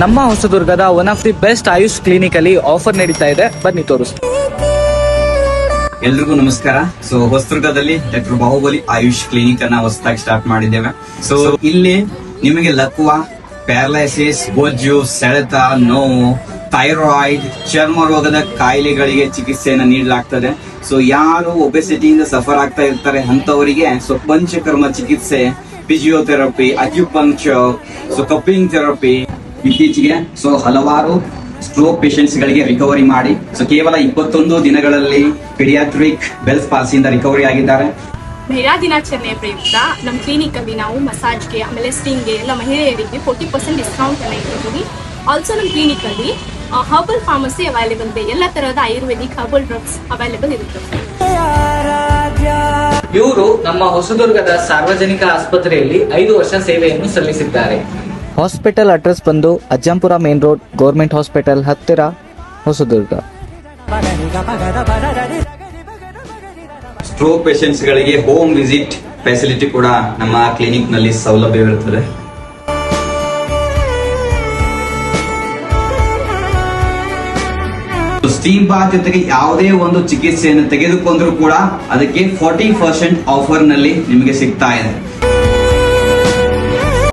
ನಮ್ಮ ಹೊಸದುರ್ಗದ one of the best Ayush clinic ಅಲ್ಲಿ ಆಫರ್ ನಡೀತಾ ಇದೆ, ಬನ್ನಿ ತೋರಿಸ್ತೀನಿ. ಎಲ್ರಿಗೂ ನಮಸ್ಕಾರ. ಸೊ ಹೊಸದುರ್ಗದಲ್ಲಿ ಡಾಕ್ಟರ್ ಬಾಹುಬಲಿ ಆಯುಷ್ ಕ್ಲಿನಿಕ್ ಅನ್ನ ಹೊಸದಾಗಿ ಸ್ಟಾರ್ಟ್ ಮಾಡಿದ್ದೇವೆ. ಸೊ ಇಲ್ಲಿ ನಿಮಗೆ ಲಕ್ವ, ಪ್ಯಾರಲೈಸಿಸ್, ಬೊಜ್ಜು, ಸೆಳೆತ, ನೋವು, ಥೈರಾಯ್ಡ್, ಚರ್ಮ ರೋಗದ ಕಾಯಿಲೆಗಳಿಗೆ ಚಿಕಿತ್ಸೆಯನ್ನು ನೀಡಲಾಗ್ತದೆ. ಸೊ ಯಾರು ಒಬೆಸಿಟಿಯಿಂದ ಸಫರ್ ಆಗ್ತಾ ಇರ್ತಾರೆ ಅಂತವರಿಗೆ ಸೊ ಪಂಚಕರ್ಮ ಚಿಕಿತ್ಸೆ, physiotherapy, acupuncture, so coupling therapy, ಇತ್ತೀಚೆಗೆ ಸೊ ಹಲವಾರು ಸ್ಟ್ರೋಕ್ ಪೇಷಂಟ್ಸ್ ಗಳಿಗೆ ರಿಕವರಿ ಮಾಡಿ ಸೊ ಕೇವಲ 21 ದಿನಗಳಲ್ಲಿ ಪೀಡಿಯಾಟ್ರಿಕ್ ಬೆಲ್ಸ್ ಪಾಲ್ಸಿಯಿಂದ ರಿಕವರಿ ಆಗಿದ್ದಾರೆ. ಮಹಿಳಾ ದಿನಾಚರಣೆಯ ಪ್ರಯುಕ್ತ ನಮ್ಮ ಕ್ಲಿನಿಕ್ ಅಲ್ಲಿ ನಾವು ಮಸಾಜ್ಗೆ ಆಮೇಲೆ ಸ್ಟಿಂಗ್ಗೆ ಎಲ್ಲ ಮಹಿಳೆಯರಿಗೆ 40% ಡಿಸ್ಕೌಂಟ್ ಅನ್ನ ಇಟ್ಟಿದ್ದೀವಿ. ಆಲ್ಸೋ ನಮ್ಮ ಕ್ಲಿನಿಕ್ ಅಲ್ಲಿ ಹರ್ಬಲ್ ಫಾರ್ಮಸಿ ಅವೈಲೇಬಲ್ ಇದೆ. ಎಲ್ಲ ತರಹದ ಆಯುರ್ವೇದಿಕ್ ಹರ್ಬಲ್ ಡ್ರಗ್ಸ್ ಅವೈಲೇಬಲ್ ಇರುತ್ತೆ. ಇವರು ನಮ್ಮ ಹೊಸದುರ್ಗದ ಸಾರ್ವಜನಿಕ ಆಸ್ಪತ್ರೆಯಲ್ಲಿ 5 ವರ್ಷ ಸೇವೆಯನ್ನು ಸಲ್ಲಿಸಿದ್ದಾರೆ. ಹಾಸ್ಪಿಟಲ್ ಅಡ್ರೆಸ್ ಬಂದು Ajjampura main road, government hospital ಹತ್ತಿರ, ಹೊಸದುರ್ಗ. ಸ್ಟ್ರೋಕ್ ಪೇಷಂಟ್ಸ್ ಗಳಿಗೆ ಹೋಮ್ ವಿಸಿಟ್ ಫೆಸಿಲಿಟಿ ಕೂಡ ನಮ್ಮ ಕ್ಲಿನಿಕ್ ನಲ್ಲಿ ಸೌಲಭ್ಯವಿರುತ್ತದೆ. ಸ್ಟೀಮ್ ಬಾತ್ ಜೊತೆಗೆ ಯಾವುದೇ ಒಂದು ಚಿಕಿತ್ಸೆಯನ್ನು ತೆಗೆದುಕೊಂಡ್ರು ಕೂಡ ಅದಕ್ಕೆ 40% ಆಫರ್ ನಲ್ಲಿ ನಿಮಗೆ ಸಿಗ್ತಾ ಇದೆ.